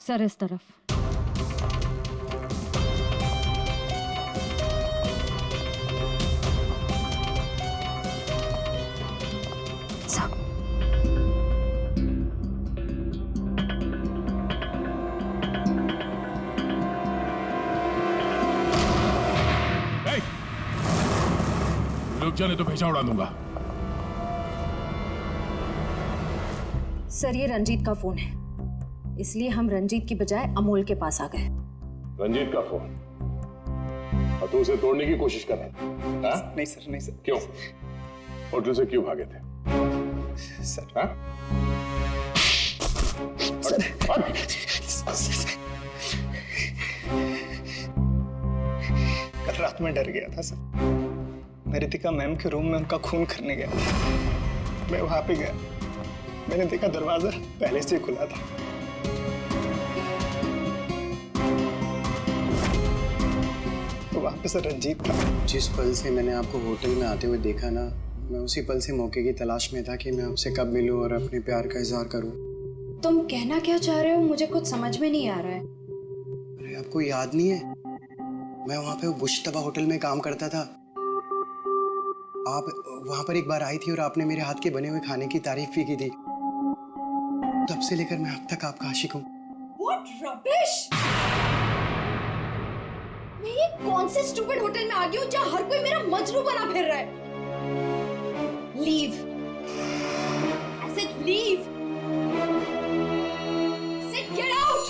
Sir इस तरफ। Sir रुक जाने तो भेजा उड़ा दूंगा। सर ये रंजीत का फोन है, इसलिए हम रंजीत की बजाय अमोल के पास आ गए। रंजीत का फोन? और तू उसे तोड़ने की कोशिश कर रहा था? नहीं सर, नहीं सर। क्यों? होटल से क्यों भागे थे? सर हाँ? कल रात में डर गया था सर। मैं रितिका मैम के रूम में उनका खून करने गया था। मैं वहां पे गया, मैंने देखा दरवाजा पहले से खुला था। तो वहां पे सर रंजीत था। जिस पल से मैंने आपको होटल में आते हुए देखा ना, मैं उसी पल से मौके की तलाश में था कि मैं आपसे कब मिलूं और अपने प्यार का इजहार करूं। तुम कहना क्या चाह रहे हो, मुझे कुछ समझ में नहीं आ रहा है। अरे आपको याद नहीं है, मैं वहां पे बुश्तबा होटल में काम करता था। आप वहां पर एक बार आई थी और आपने मेरे हाथ के बने हुए खाने की तारीफ भी की थी। तब से लेकर मैं अब तक आपका आशिक हूँ। What rubbish! मैं ये कौन से स्टूपिड होटल में आ गई हूँ जहाँ हर कोई मेरा मजनू बना फिर रहा है? Leave. I said leave. I said get out.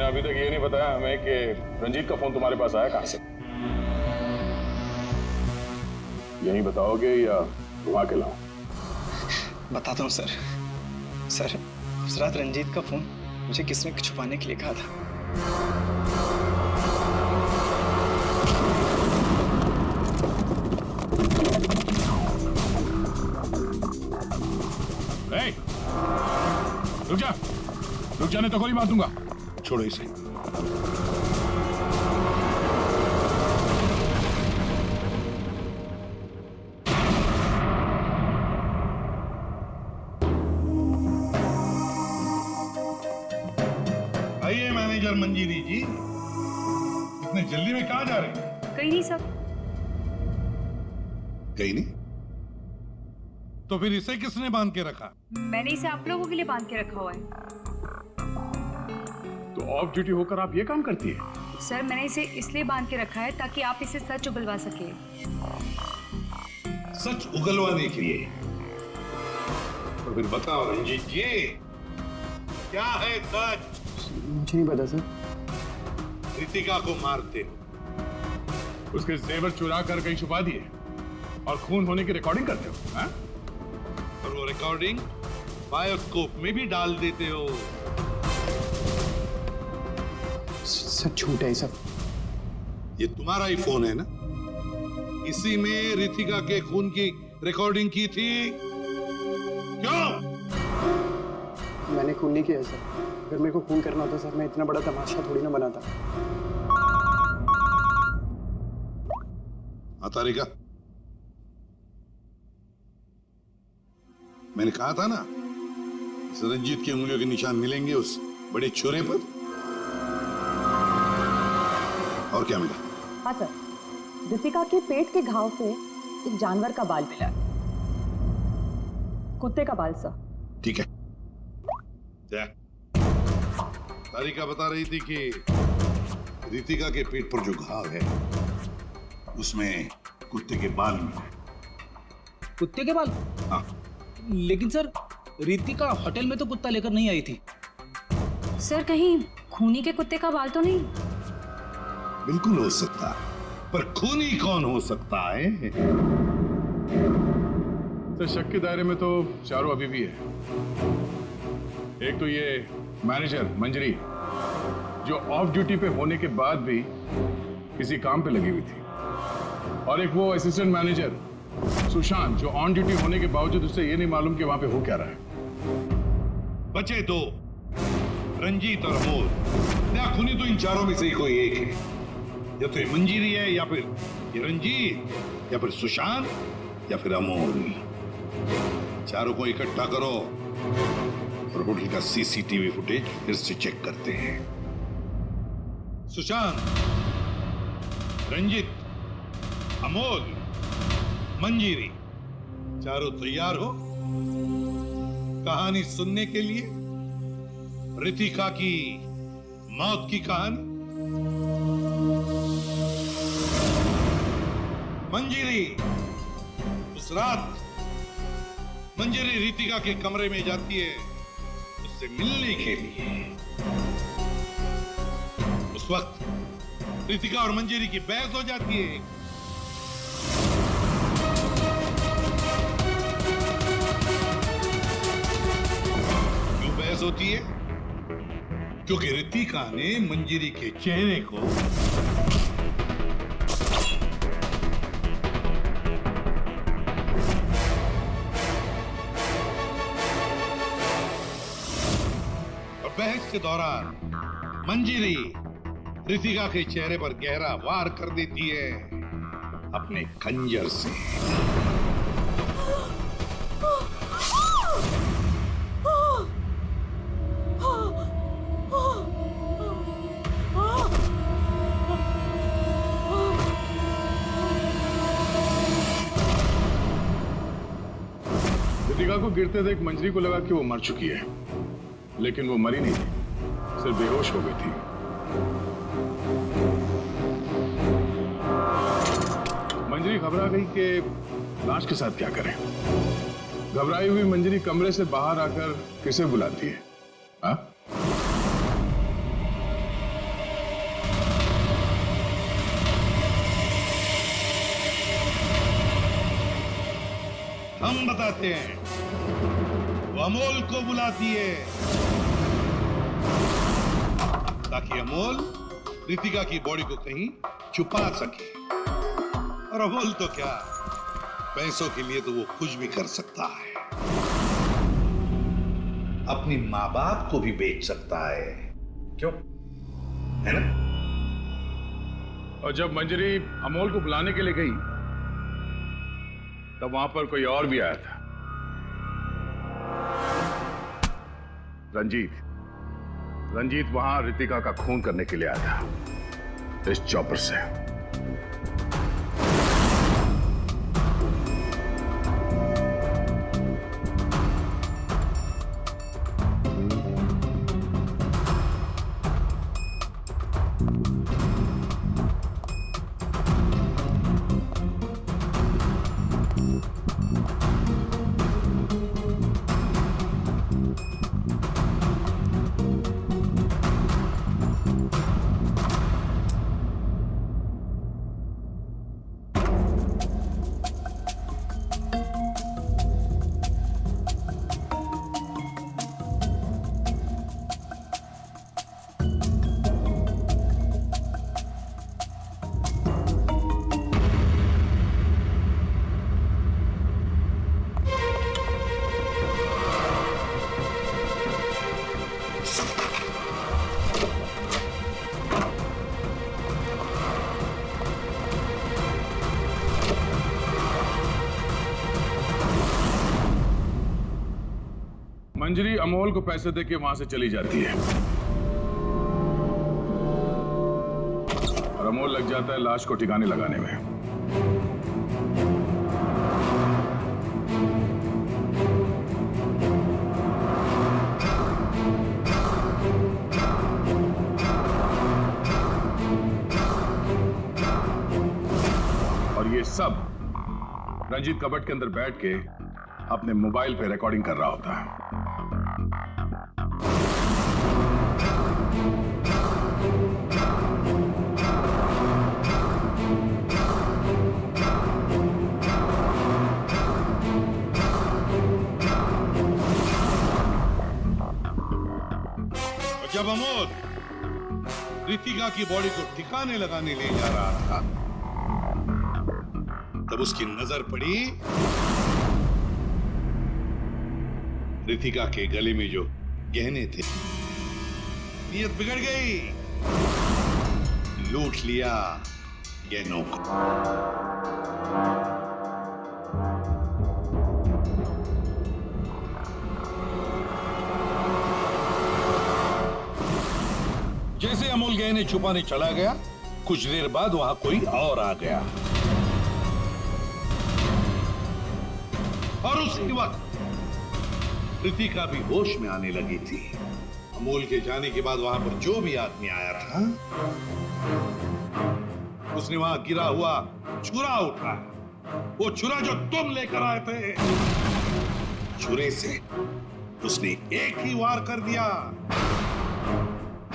अभी तक ये नहीं बताया हमें कि रंजीत का फोन तुम्हारे पास आया कहां से? यही बताओगे या घुमा के लाऊं? बताता हूँ सर। सर उस रात रंजीत का फोन मुझे किसने छुपाने के लिए कहा था। रुक जा, रुक जाने तो गोली मार दूंगा। छोड़ो इसे। आइए मैनेजर मंजीरी जी, इतने जल्दी में कहाँ जा रहे हैं? कहीं नहीं सब। कहीं नहीं? तो फिर इसे किसने बांध के रखा? मैंने इसे आप लोगों के लिए बांध के रखा हुआ है। तो ऑफ ड्यूटी होकर आप ये काम करती है? सर मैंने इसे इसलिए बांध के रखा है ताकि आप इसे सच उगलवा सके। सच उगलवाने के लिए? तो फिर बताओ रंजीत जी, क्या है सच? मुझे नहीं पता सर। रितिका को मारते हो, उसके जेवर चुरा कर कहीं छुपा दिए और खून होने की रिकॉर्डिंग करते हो, हाँ? और वो रिकॉर्डिंग बायोस्कोप में भी डाल देते हो। सच झूठ है सब। ये तुम्हारा ही फोन है ना? इसी में रितिका के खून की रिकॉर्डिंग की थी। क्यों? मैंने खून नहीं किया सर। अगर मेरे को खून करना होता सर, मैं इतना बड़ा तमाशा थोड़ी ना बनाता। तारिका, मैंने कहा था ना, इस रंजीत की उंगलियों के निशान मिलेंगे उस बड़े छुरे पर। और क्या मिला? हाँ सर, रितिका के पेट के घाव से एक जानवर का बाल मिला। कुत्ते का बाल सर। ठीक है। तारिका बता रही थी कि रितिका के पेट पर जो घाव है उसमें कुत्ते के बाल मिले। कुत्ते के बाल? हाँ। लेकिन सर रितिका होटल में तो कुत्ता लेकर नहीं आई थी। सर कहीं खूनी के कुत्ते का बाल तो नहीं? बिल्कुल हो सकता है, पर खूनी कौन हो सकता है? तो शक के दायरे में तो चारों अभी भी है। एक तो ये मैनेजर मंजरी, जो ऑफ ड्यूटी पे होने के बाद भी किसी काम पे लगी हुई थी। और एक वो असिस्टेंट मैनेजर सुशांत जो ऑन ड्यूटी होने के बावजूद उसे ये नहीं मालूम कि वहां पे हो क्या रहा है। बचे दो, रंजीत और अमोल। ना खूनी तो इन चारों में से ही कोई एक है, या तो ये मंजीरी है, या फिर ये रंजीत, या फिर सुशांत, या फिर अमोल। चारों को इकट्ठा करो और होटल का सीसीटीवी फुटेज फिर से चेक करते हैं। सुशांत, रंजीत, अमोल, मंजीरी, चारों तैयार हो कहानी सुनने के लिए? रितिका की मौत की कहानी। मंजीरी, उस रात मंजीरी रितिका के कमरे में जाती है उससे मिलने के लिए। उस वक्त रितिका और मंजीरी की बहस हो जाती है। क्यों बहस होती है? क्योंकि रितिका ने मंजीरी के चेहरे को बहस के दौरान मंजीरी रितिका के चेहरे पर गहरा वार कर देती है अपने खंजर से। रितिका को गिरते देख मंजरी को लगा कि वो मर चुकी है, लेकिन वो मरी नहीं थी, सिर्फ बेहोश हो गई थी। मंजरी घबरा गई कि लाश के साथ क्या करें। घबराई हुई मंजरी कमरे से बाहर आकर किसे बुलाती है? हाँ? हम बताते हैं। वो अमोल को बुलाती है ताकि अमोल रितिका की बॉडी को कहीं छुपा सके। और अमोल तो क्या, पैसों के लिए तो वो कुछ भी कर सकता है। अपनी माँ बाप को भी बेच सकता है, क्यों? है ना? और जब मंजरी अमोल को बुलाने के लिए गई तब वहां पर कोई और भी आया था। रंजीत वहां रितिका का खून करने के लिए आया था इस चॉपर से। मंजरी अमोल को पैसे देके वहां से चली जाती है और अमोल लग जाता है लाश को ठिकाने लगाने में। और ये सब रंजीत कबट के अंदर बैठ के अपने मोबाइल पे रिकॉर्डिंग कर रहा होता है। जब अमोल रितिका की बॉडी को ठिकाने लगाने ले जा रहा था तब उसकी नजर पड़ी रितिका के गले में जो गहने थे। नीयत बिगड़ गई, लूट लिया गहनों को। जैसे अमोल गहने छुपाने चला गया, कुछ देर बाद वहां कोई और आ गया और उसी वक्त रितिका भी होश में आने लगी थी। अमोल के जाने के बाद वहां पर जो भी आदमी आया था, उसने वहां गिरा हुआ छुरा उठाया। वो छुरा जो तुम लेकर आए थे, छुरे से उसने एक ही वार कर दिया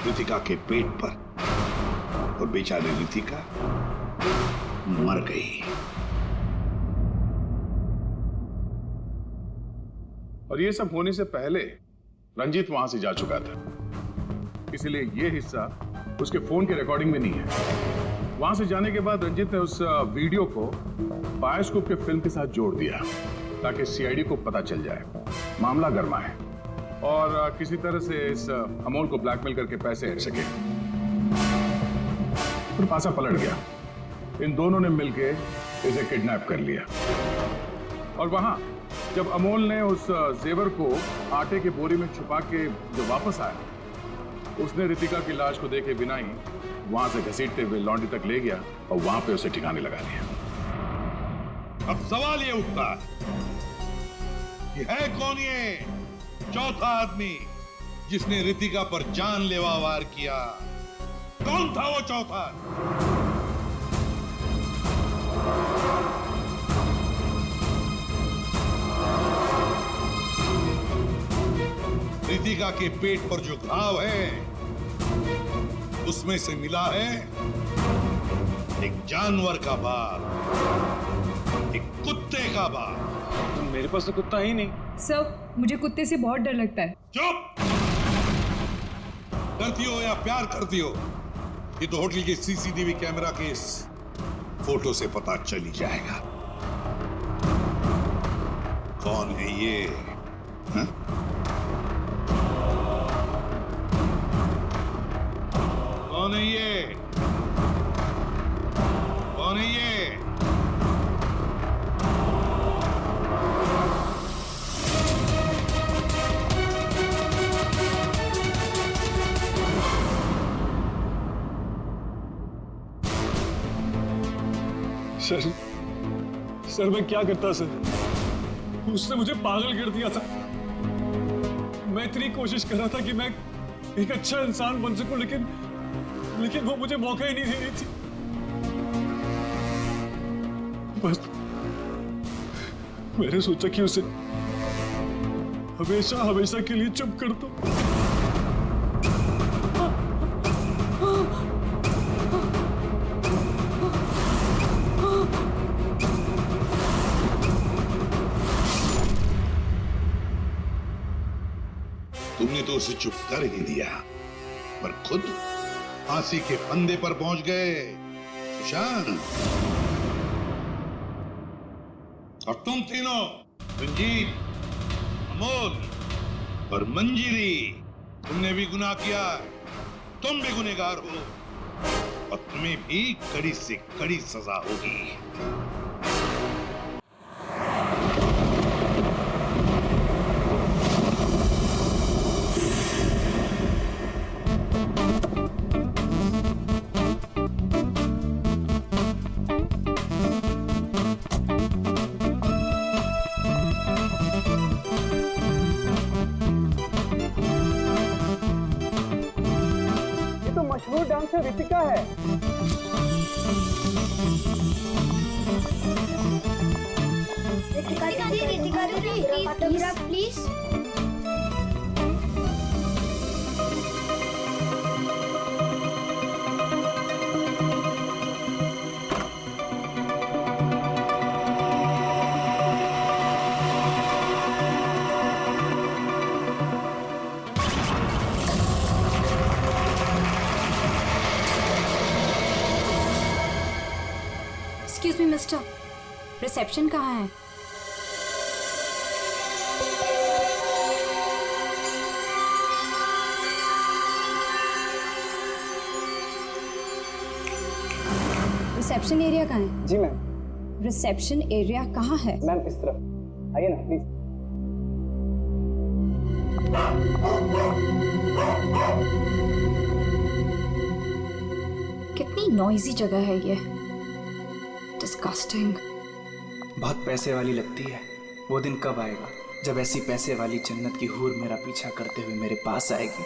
रितिका के पेट पर, और बेचारी रितिका मर गई। और ये सब होने से पहले रंजीत वहां से जा चुका था, इसलिए ये हिस्सा उसके फोन के रिकॉर्डिंग में नहीं है। वहां से जाने के बाद रंजीत ने उस वीडियो को बायोस्कोप के फिल्म के साथ जोड़ दिया ताकि सीआईडी को पता चल जाए, मामला गर्मा है और किसी तरह से इस अमोल को ब्लैकमेल करके पैसे हट सके। फिर पासा पलट गया, इन दोनों ने मिलकर इसे किडनैप कर लिया। और वहां जब अमोल ने उस जेवर को आटे के बोरी में छुपा के जो वापस आया, उसने रितिका की लाश को देखे बिना ही वहां से घसीटते हुए लॉन्ड्री तक ले गया और वहां पे उसे ठिकाने लगा दिया। अब सवाल ये उठता है कौन ये चौथा आदमी जिसने रितिका पर जानलेवा वार किया? कौन था वो चौथा? रितिका के पेट पर जो घाव है, उसमें से मिला है एक जानवर का बाल, एक कुत्ते का बाल। मेरे पास तो कुत्ता ही नहीं। सर, मुझे कुत्ते से बहुत डर लगता है। चुप! डरती हो या प्यार करती हो, ये तो होटल के सीसीटीवी कैमरा के इस फोटो से पता चल ही जाएगा कौन है ये। हा? कौन है ये? कौन है ये? सर मैं क्या करता सर? उसने मुझे पागल कर दिया था। मैं इतनी कोशिश कर रहा था कि मैं एक अच्छा इंसान बन सकूं, लेकिन वो मुझे मौका ही नहीं दे रही थी। बस मैंने सोचा कि उसे हमेशा हमेशा के लिए चुप कर दो। तुमने तो उसे चुप कर ही दिया, पर खुद फांसी के फंदे पर पहुंच गए सुशांत। और तुम तीनों, रंजीत, अमोल और मंजिरी, तुमने भी गुनाह किया। तुम भी गुनहगार हो और तुम्हें भी कड़ी से कड़ी सजा होगी। मशहूर डांसर रितिका है। रितिका दीदी, autograph please. Excuse me mister, reception कहाँ है? रिसेप्शन एरिया कहाँ है? जी मैम। रिसेप्शन एरिया कहाँ है? मैम इस तरफ आइए ना प्लीज। कितनी नॉइजी जगह है ये। डिस्गस्टिंग। बहुत पैसे वाली लगती है। वो दिन कब आएगा जब ऐसी पैसे वाली जन्नत की हूर मेरा पीछा करते हुए मेरे पास आएगी?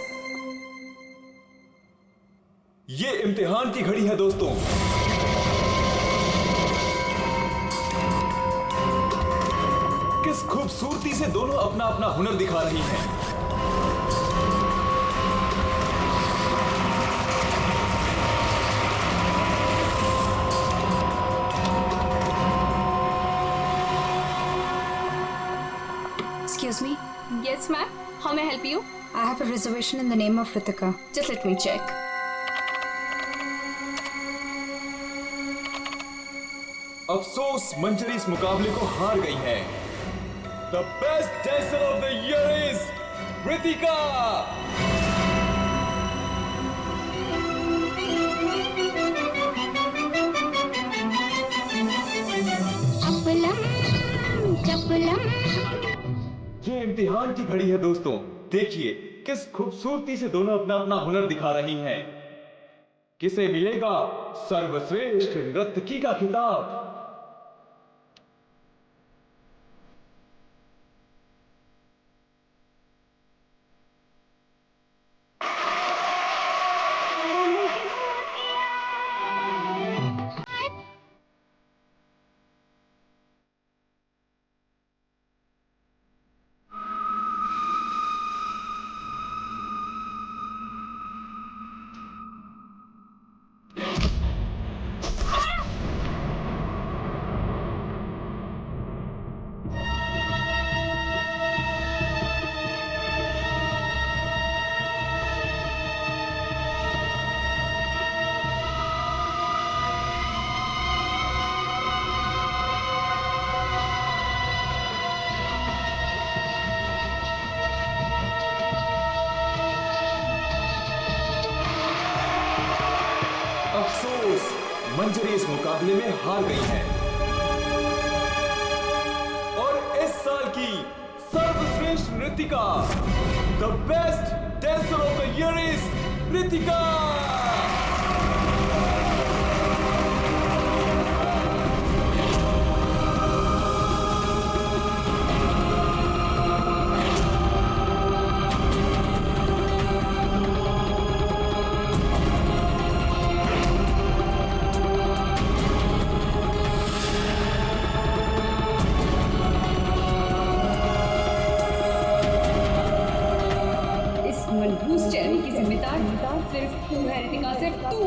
ये इम्तिहान की घड़ी है दोस्तों। किस खूबसूरती से दोनों अपना अपना हुनर दिखा रही हैं। Excuse me. Yes, ma'am. How may I help you? I have a reservation in the name of Ritika. Just let me check. अफसोस मंजरी इस मुकाबले को हार गई है। The best dancer of the year is Ritika. ये इम्तिहान की घड़ी है दोस्तों। देखिए किस खूबसूरती से दोनों अपना अपना हुनर दिखा रही हैं। किसे मिलेगा सर्वश्रेष्ठ नर्तकी का खिताब? अफसोस मंजरी इस मुकाबले में हार गई है और इस साल की सर्वश्रेष्ठ नृत्यिका the best dancer of the year is Ritika. मनहूस चेहरे की जिम्मेदार सिर्फ तू है रितिका, सिर्फ तू।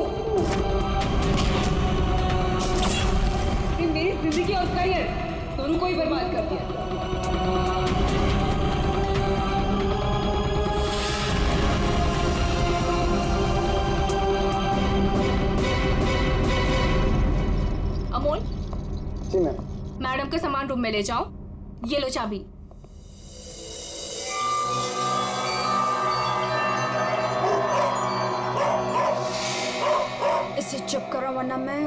मेरी जिंदगी और करियर दोनों को ही बर्बाद कर दिया। अमोल। जी मैम। मैडम के सामान रूम में ले जाओ। ये लो चाबी। इसे चुप करो वरना मैं।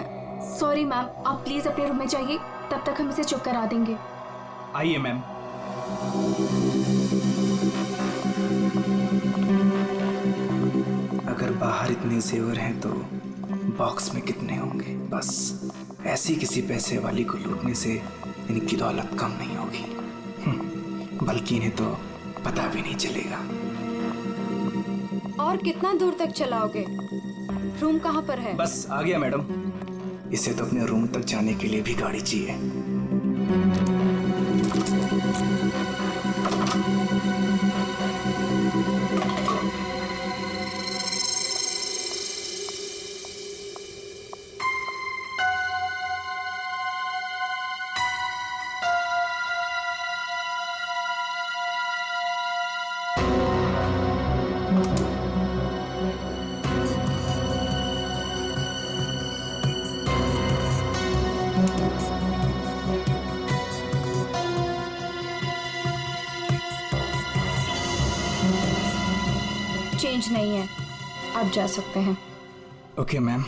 सॉरी मैम, आप प्लीज अपने रूम में जाइए, तब तक हम इसे चुप करा देंगे। आइए मैम। अगर बाहर इतने जेवर हैं तो बॉक्स में कितने होंगे? बस ऐसी किसी पैसे वाली को लूटने से इनकी दौलत कम नहीं होगी, बल्कि इन्हें तो पता भी नहीं चलेगा। और कितना दूर तक चलाओगे? रूम कहाँ पर है? बस आ गया मैडम। इसे तो अपने रूम तक जाने के लिए भी गाड़ी चाहिए। चेंज नहीं है, आप जा सकते हैं। Okay ma'am.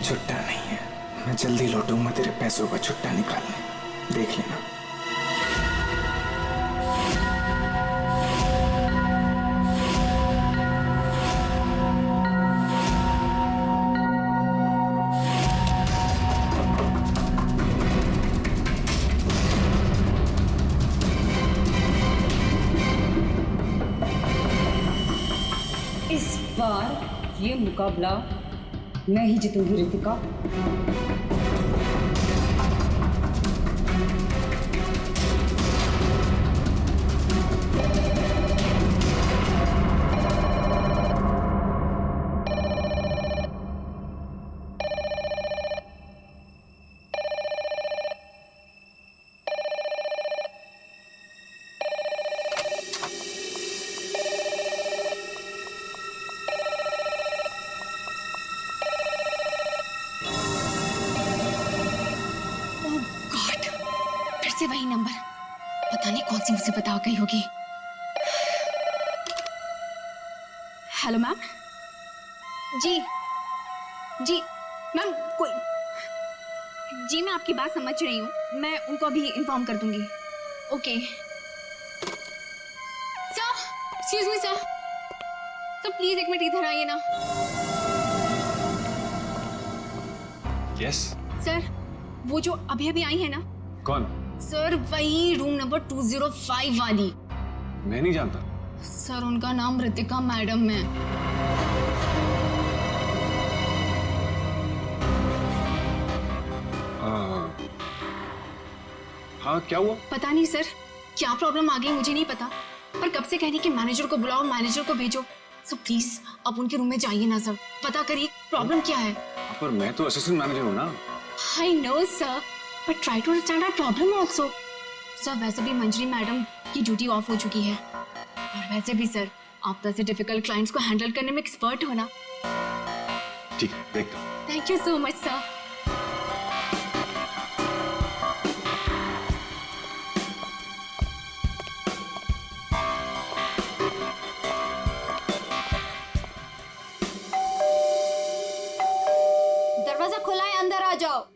छुट्टा नहीं है, मैं जल्दी लौटूंगा तेरे पैसों का छुट्टा निकालने, देख लेना। इस बार ये मुकाबला मैं ही जीतूंगी रितिका। से वही नंबर, पता नहीं कौन सी मुसीबत आ गई होगी। Hello ma'am. जी जी मैम, कोई जी, मैं आपकी बात समझ रही हूँ, मैं उनको अभी इन्फॉर्म कर दूंगी। Okay sir, excuse me sir, please एक मिनट इधर आइए ना। यस सर, वो जो अभी अभी आई है ना। कौन? सर वही रूम नंबर 205 वाली। मैं नहीं जानता सर, उनका नाम रितिका मैडम है। हाँ, क्या हुआ? पता नहीं सर, क्या प्रॉब्लम आ गई मुझे नहीं पता, पर कब से कह रही कि मैनेजर को बुलाओ, मैनेजर को भेजो। सो प्लीज आप उनके रूम में जाइए ना सर, पता करिए प्रॉब्लम क्या है। पर मैं तो असिस्टेंट मैनेजर हूँ ना। I know sir, but try to understand our problem also. Sir वैसे भी मंजरी मैडम की ड्यूटी ऑफ हो चुकी है, और वैसे भी सर आप तो ऐसे डिफिकल्ट क्लाइंट्स को हैंडल करने में एक्सपर्ट हो ना। ठीक है, देखता हूँ। Thank you so much sir. दरवाजा खुला है, अंदर आ जाओ।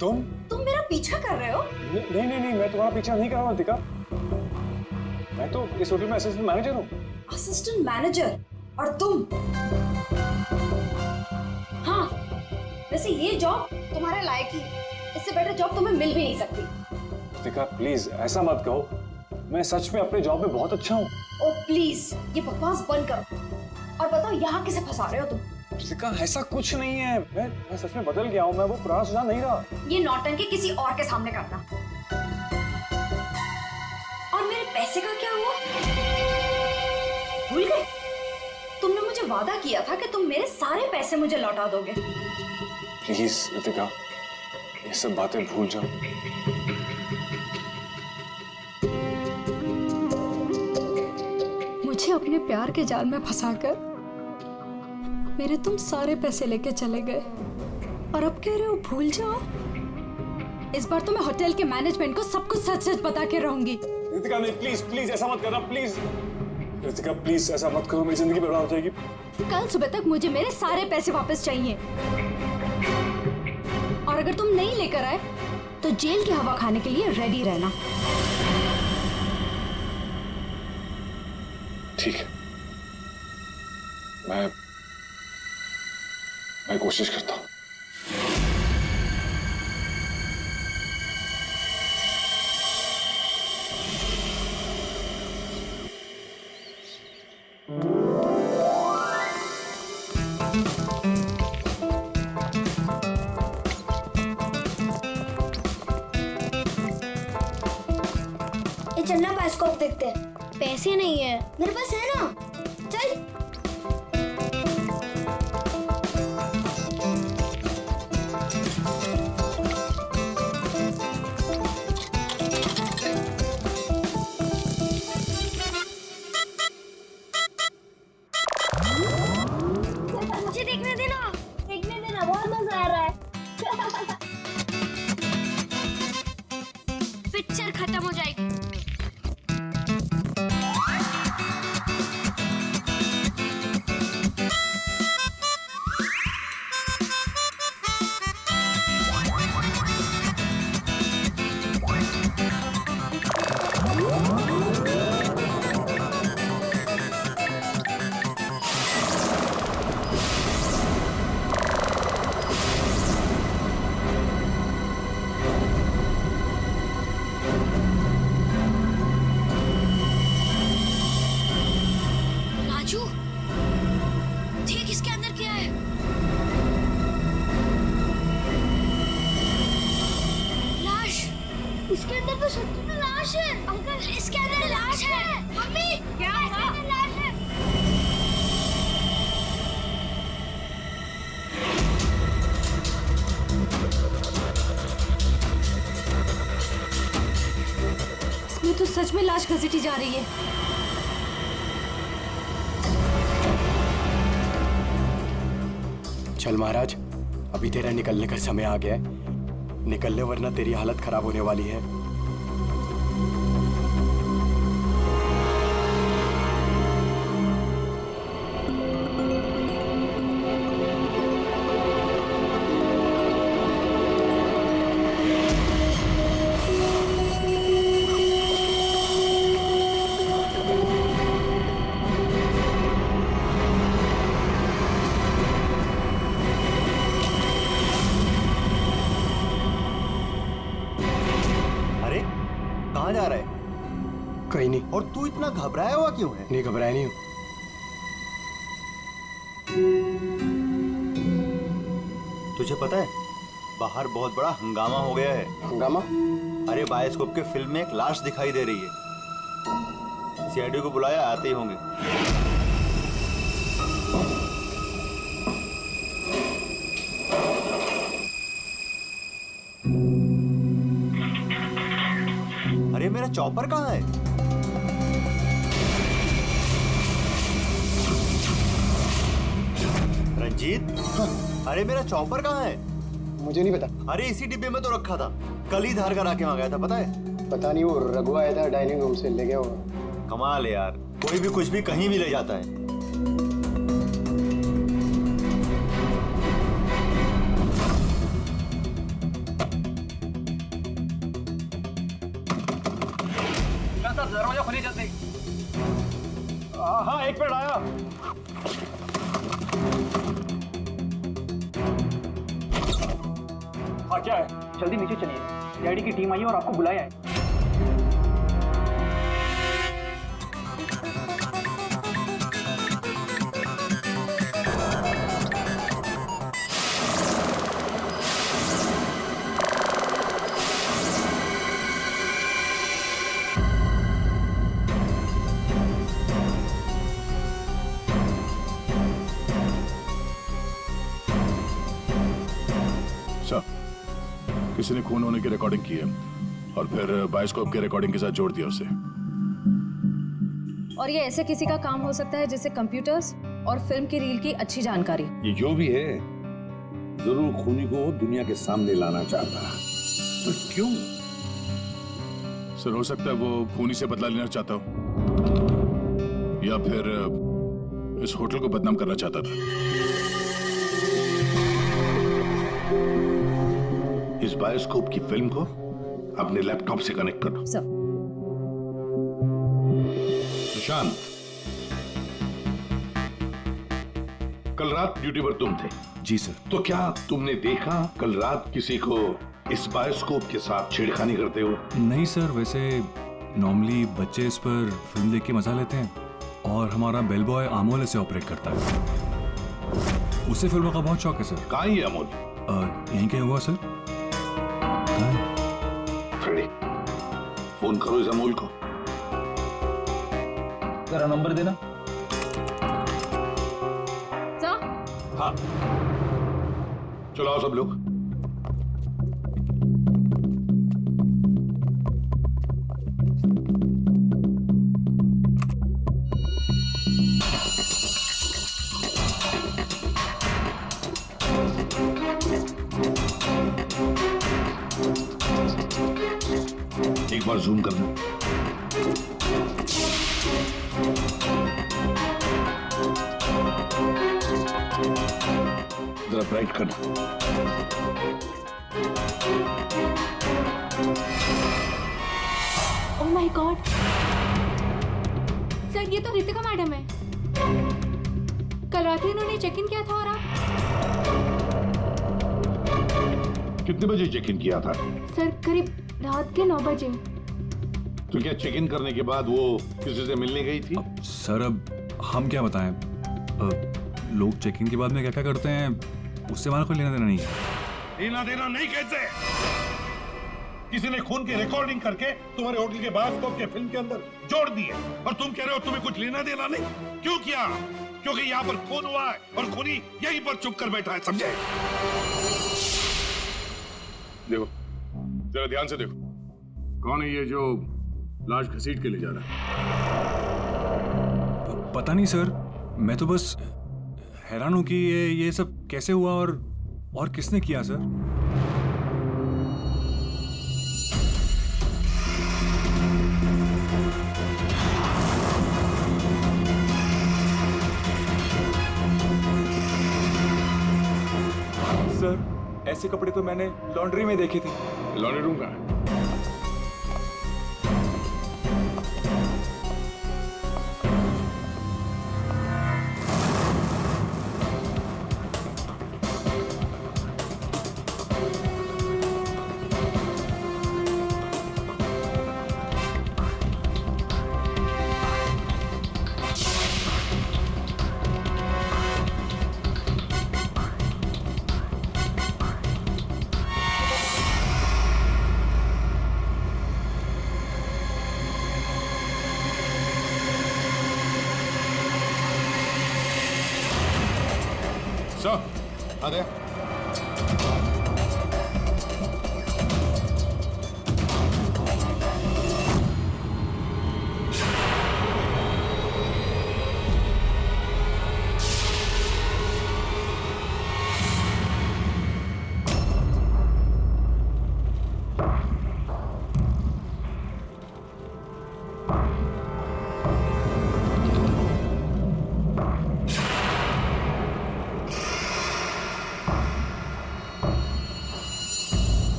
तुम मेरा पीछा कर रहे हो? नहीं, मैं तुम्हारा पीछा नहीं कर रहा हूँ रितिका। मैं तो इस होटल में असिस्टेंट मैनेजर हूँ। Assistant manager? और तुम? हाँ, वैसे ये जॉब तुम्हारे लायक ही, इससे बेटर जॉब तुम्हें मिल भी नहीं सकती। रितिका प्लीज ऐसा मत कहो, मैं सच में अपने जॉब में बहुत अच्छा हूँ। ओ प्लीज, ये बकवास बंद करो और बताओ यहाँ किसे फंसा रहे हो तुम? रितिका ऐसा कुछ नहीं है, मैं सच में बदल गया हूँ, मैं वो पुराना सुजान नहीं रहा। ये नौटंकी किसी और के सामने करना। और मेरे पैसे का क्या हुआ? भूल गए? तुमने मुझे वादा किया था कि तुम मेरे सारे पैसे मुझे लौटा दोगे। प्लीज रितिका, ये सब बातें भूल जाओ। मुझे अपने प्यार के जाल में फंसाकर मेरे तुम सारे पैसे लेके चले गए, और अब कह रहे हो भूल जाओ। इस बार तो मैं होटल के मैनेजमेंट को सब कुछ सच सच बता के रहूंगी। रितिका नहीं, प्लीज ऐसा मत करना, प्लीज रितिका, प्लीज ऐसा मत करो, मेरी जिंदगी बर्बाद हो जाएगी। कल सुबह तक मुझे मेरे सारे पैसे वापस चाहिए, और अगर तुम नहीं लेकर आए तो जेल की हवा खाने के लिए रेडी रहना। ठीक है, मैं कोशिश करता हूँ। ये चलना बायोस्कोप देखते हैं। पैसे नहीं है मेरे पास, है ना? चल। अंकल सच्ची में लाश है। अंकल इसके अंदर लाश है। मम्मी क्या हुआ? लाश है। इसमें तो सच में लाश घसीटी जा रही है। चल महाराज, अभी तेरा निकलने का समय आ गया है। निकल ले वरना तेरी हालत खराब होने वाली है। कहाँ जा रहा है? कहीं नहीं। और तू इतना घबराया हुआ क्यों है? नहीं, घबराया नहीं हूँ। तुझे पता है बाहर बहुत बड़ा हंगामा हो गया है। हंगामा? अरे बायोस्कोप के फिल्म में एक लाश दिखाई दे रही है। सीआईडी को बुलाया, आते ही होंगे। अरे मेरा चॉपर कहाँ है? रंजीत, अरे मेरा चॉपर कहाँ है? मुझे नहीं पता। अरे इसी डिब्बे में तो रखा था, कल ही धार करा के मंगाया था, पता है? पता नहीं, वो रघु आया था डाइनिंग रूम से, ले गया होगा। कमाल है यार, कोई भी कुछ भी कहीं भी ले जाता है। दरवाजा खोलिए जल्दी। हाँ, एक मिनट आया। हाँ क्या है? जल्दी नीचे चलिए, सीआईडी की टीम आई है और आपको बुलाया है। किसी ने खून होने की रिकॉर्डिंग की है और फिर बायोस्कोप के रिकॉर्डिंग के साथ जोड़ दिया उसे। और ये ऐसे किसी का काम हो सकता है जिसे कंप्यूटर्स और फिल्म की रील की अच्छी जानकारी। ये जो भी है जरूर खूनी को दुनिया के सामने लाना चाहता है। तो क्यों? सर, हो सकता है वो खूनी से बदला लेना चाहता हो या फिर इस होटल को बदनाम करना चाहता था। इस बायोस्कोप की फिल्म को अपने लैपटॉप से कनेक्ट करो। सर। सुशांत, कल रात ड्यूटी पर तुम थे? जी सर। तो क्या तुमने देखा कल रात किसी को इस बायोस्कोप के साथ छेड़खानी करते हो? नहीं सर, वैसे नॉर्मली बच्चे इस पर फिल्म देख के मजा लेते हैं और हमारा बेल बॉय अमोल इसे ऑपरेट करता है। उसे फिल्मों का बहुत शौक है सर। कहाँ है अमोल? यहीं कहीं हुआ सर। फ्रेडी, फोन करो इस अमोल को। जरा नंबर देना। सर। हाँ, चलो आओ सब लोग। एक बार जूम कर दो। जरा ब्राइट करना। ओह माय गॉड, सर ये तो रितिका मैडम है। कल रात ही इन्होंने चेक इन किया था। और आप? कितने बजे चेक इन किया था? सर करीब रात के 9 बजे। तो क्या चेक इन करने के बाद वो किसी से मिलने गई थी? सर अब हम क्या बताएं, लोग चेक इन के बाद में क्या क्या करते हैं उससे हमारा कोई लेना देना नहीं है। लेना देना नहीं कैसे? किसी ने खून की रिकॉर्डिंग करके तुम्हारे होटल के बायोस्कोप के फिल्म के अंदर जोड़ दी है, और तुम कह रहे हो तुम्हें कुछ लेना देना नहीं। क्यों किया? क्योंकि यहाँ पर खून हुआ है और खूनी यहीं पर चुप कर बैठा है, समझे? देखो, जरा ध्यान से देखो, कौन है ये जो लाश घसीट के ले जा रहा है? पता नहीं सर, मैं तो बस हैरान हूं कि ये सब कैसे हुआ और किसने किया सर। सर, ऐसे कपड़े तो मैंने लॉन्ड्री में देखे थे। लॉन्ड्री रूम कहाँ है? सर, आ गया।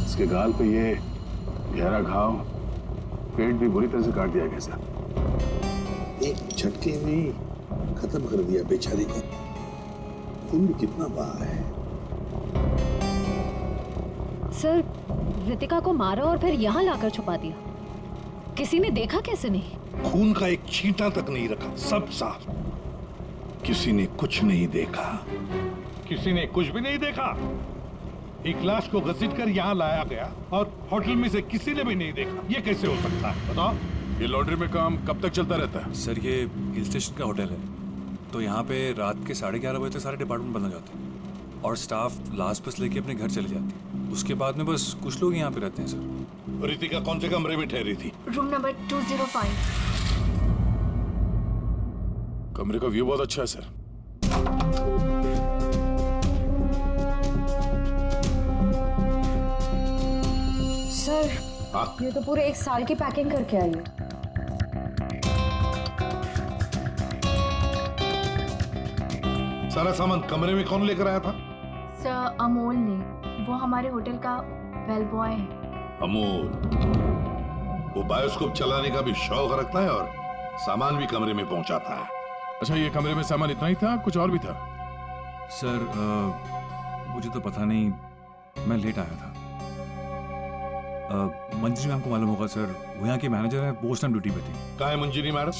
इसके गाल पे ये गहरा घाव, पेट भी बुरी तरह से काट दिया गया सर। एक झटके में खत्म कर दिया बेचारी को। खून भी कितना बहा है। सर, रितिका को मारा और फिर यहाँ लाकर छुपा दिया। किसी ने देखा कैसे नहीं? खून का एक छींटा तक नहीं रखा, सब साफ। किसी ने कुछ नहीं देखा, किसी ने कुछ भी नहीं देखा। एक लाश को घसीट कर यहाँ लाया गया और होटल में से किसी ने भी नहीं देखा। ये कैसे हो सकता है बताओ? ये लॉन्ड्री में काम कब तक चलता रहता है? सर, ये हिल स्टेशन का होटल है, तो यहाँ पे रात के 11:30 बजे तक सारे डिपार्टमेंट बंद हो जाते हैं और स्टाफ लास्ट बस लेके अपने घर चले जाती है। उसके बाद में बस कुछ लोग यहाँ पे रहते हैं सर। रितिका कौन से कमरे में ठहरी थी? Room number 205। कमरे का व्यू बहुत अच्छा है सर। सर, ये तो पूरे 1 साल की पैकिंग करके आई है। सारा सामान कमरे में कौन लेकर आया था? सर, अमोल ने। वो हमारे होटल का बेल बॉय है। अमोल, वो बायोस्कोप चलाने का भी शौक रखता है और सामान भी कमरे में पहुंचाता है। अच्छा, ये कमरे में सामान इतना ही था, कुछ और भी था? सर, मुझे तो पता नहीं, मैं लेट आया था। मंजरी मैम को मालूम होगा सर, वो यहाँ की मैनेजर है, पोस्ट टाइम ड्यूटी पे थी। कहाँ है मंजरी मैडम?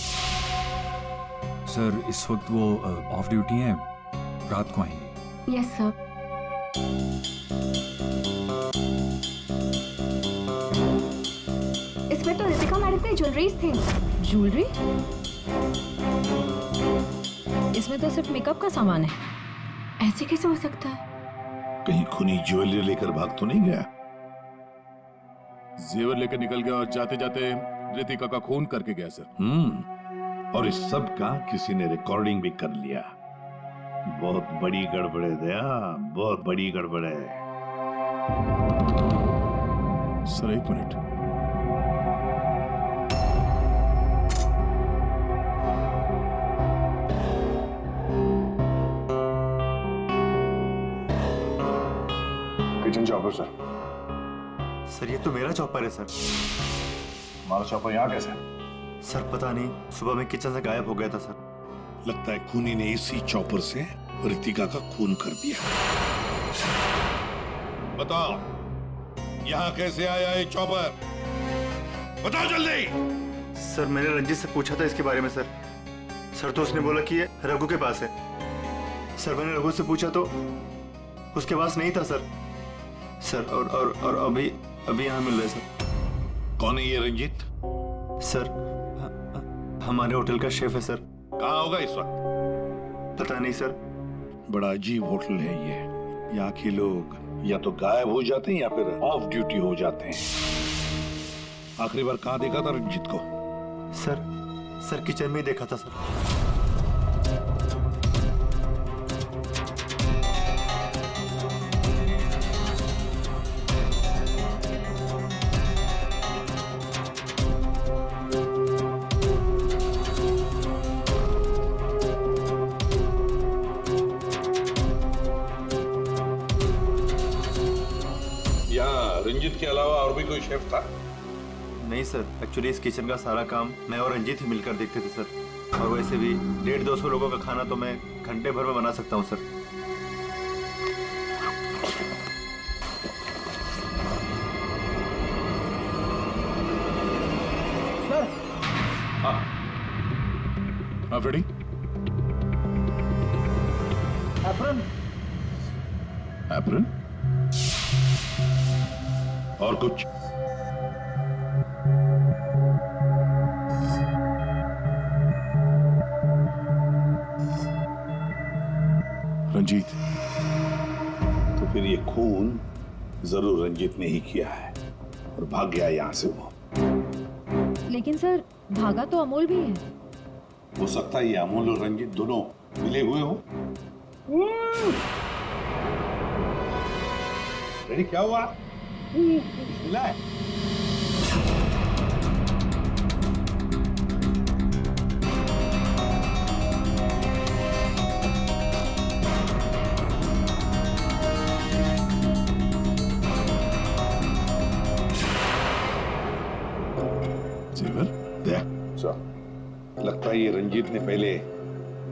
सर, इस वक्त वो ऑफ ड्यूटी हैं, रात को आएंगी। Yes sir. इसमें तो रितिका मैडम की ज्वेलरीज थी। ज्वेलरी? इसमें तो सिर्फ मेकअप का सामान है। ऐसे कैसे हो सकता है? कहीं खूनी ज्वेलरी लेकर भाग तो नहीं गया? जेवर लेकर निकल गया और जाते जाते रितिका का खून करके गया सर। और इस सब का किसी ने रिकॉर्डिंग भी कर लिया। बहुत बड़ी गड़बड़ है दया, बहुत बड़ी गड़बड़ है। Sir, 1 minute. Kitchen chopper sir. Sir, ये तो मेरा चॉपर है सर। हमारा चॉपर यहाँ कैसे? सर, पता नहीं, सुबह में किचन से गायब हो गया था सर। लगता है खूनी ने इसी चॉपर से रितिका का खून कर दिया। बताओ, यहाँ कैसे आया ये चॉपर? बताओ जल्दी। सर, मैंने रंजीत से पूछा था इसके बारे में सर। सर, तो उसने बोला कि ये रघु के पास है। सर, मैंने रघु से पूछा तो उसके पास नहीं था सर। सर, और अभी यहाँ मिल रहे सर। कौन है ये रंजीत? सर हमारे होटल का शेफ है सर। कहाँ होगा इस वक्त? पता नहीं सर। बड़ा अजीब होटल है ये। यहाँ के लोग या तो गायब हो जाते हैं या फिर ऑफ ड्यूटी हो जाते हैं। आखिरी बार कहाँ देखा था रंजीत को? सर किचन में ही देखा था सर। रंजीत के अलावा और भी कोई शेफ था? नहीं सर, एक्चुअली इस किचन का सारा काम मैं और रंजीत ही मिलकर देखते थे सर। और वैसे भी 150-200 लोगों का खाना तो मैं घंटे भर में बना सकता हूँ सर। हाँ फ्रेडी। एप्रन और कुछ? रंजीत, तो फिर ये खून जरूर रंजीत ने ही किया है और भाग गया यहां से वो। लेकिन सर, भागा तो अमोल भी है। हो सकता है ये अमोल और रंजीत दोनों मिले हुए हो। रेडी, क्या हुआ? मिला है? लगता है ये रंजीत ने पहले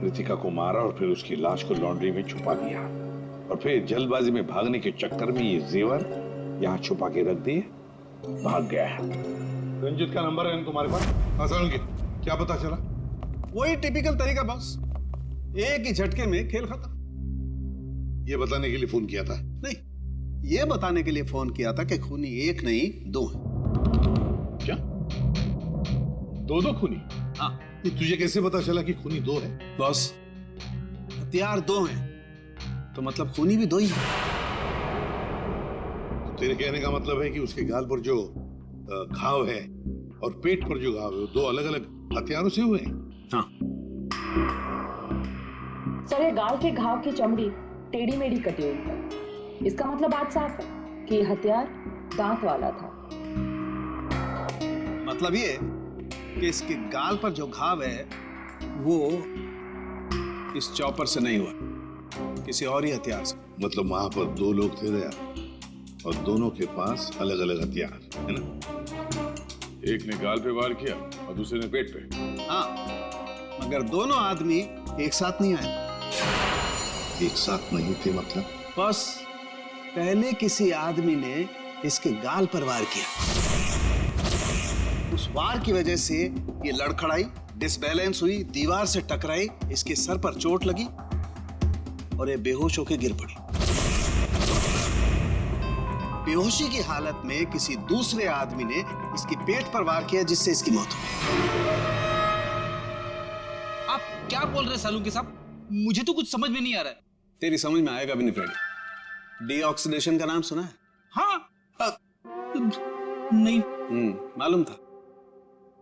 रितिका को मारा और फिर उसकी लाश को लॉन्ड्री में छुपा दिया और फिर जल्दबाजी में भागने के चक्कर में ये जेवर यहाँ छुपा के रख दिए, भाग गया है। रंजीत का नंबर है तुम्हारे पास? आसान के क्या पता चला? वही टिपिकल तरीका बॉस, एक ही झटके में खेल खत्म। ये बताने के लिए फोन किया था? नहीं, ये बताने के लिए फोन किया था कि खूनी एक नहीं दो है। क्या? दो खूनी? हाँ। ये तुझे कैसे पता चला कि खूनी दो है? बॉस, हथियार दो हैं तो मतलब खूनी भी दो ही है। तो तेरे कहने का मतलब है कि उसके गाल पर जो घाव है और पेट पर जो घाव है वो दो अलग अलग हथियारों से हुए हैं? हाँ। सर, ये गाल के घाव की चमड़ी टेढ़ी मेढ़ी कटी हुई है। इसका मतलब बात साफ है कि ये हथियार दांत वाला था। मतलब ये कि इसके गाल पर जो घाव है वो इस चॉपर से नहीं हुआ, किसी और ही हथियार से। मतलब वहां पर दो लोग थे दया और दोनों के पास अलग अलग हथियार है ना? एक ने गाल पे वार किया और दूसरे ने पेट पे। हाँ, मगर दोनों आदमी एक साथ नहीं आए। एक साथ नहीं थे मतलब? बस पहले किसी आदमी ने इसके गाल पर वार किया, उस वार की वजह से ये लड़खड़ाई, डिसबैलेंस हुई, दीवार से टकराई, इसके सर पर चोट लगी और ये बेहोश होकर गिर पड़ी। बेहोशी की हालत में किसी दूसरे आदमी ने इसके पेट पर वार किया जिससे इसकी मौत हो गई। आप क्या बोल रहे हैं सालुंके साहब? मुझे तो कुछ समझ में नहीं आ रहा है। तेरी समझ में आएगा भी नहीं फ्रेंड। डीऑक्सीडेशन का नाम सुना है? हाँ। नहीं। मालूम था।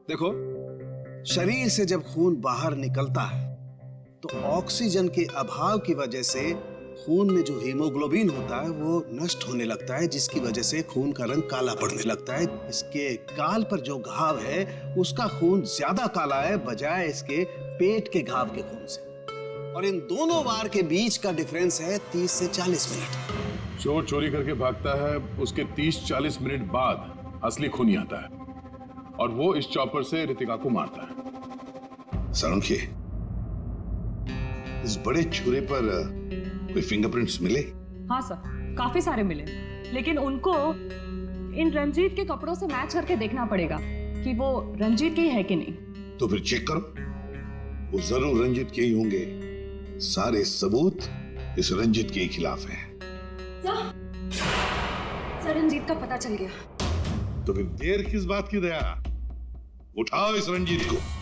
देखो, शरीर से जब खून बाहर निकलता है तो ऑक्सीजन के अभाव की वजह से खून में जो हीमोग्लोबिन होता है वो नष्ट होने लगता है, जिसकी वजह से खून का रंग काला पड़ने लगता है। इसके गाल पर जो घाव है उसका खून ज्यादा काला है बजाय इसके पेट के घाव के खून से, और इन दोनों वार के बीच का डिफरेंस है 30 से 40 मिनट। चोर चोरी करके भागता है, उसके 30-40 मिनट बाद असली खूनी आता है और वो इस चॉपर से रितिका को मारता है। सालुंके, इस बड़े छुरे पर कोई फिंगरप्रिंट्स मिले? हाँ सर, काफी सारे मिले, लेकिन उनको इन रंजीत के कपड़ों से मैच करके देखना पड़ेगा कि वो रंजीत के ही है कि नहीं। तो फिर चेक करो, वो जरूर रंजीत के ही होंगे। सारे सबूत इस रंजीत के खिलाफ हैं। सर, रंजीत का पता चल गया। तो फिर देर किस बात की दया? उठाओ इस रंजीत को।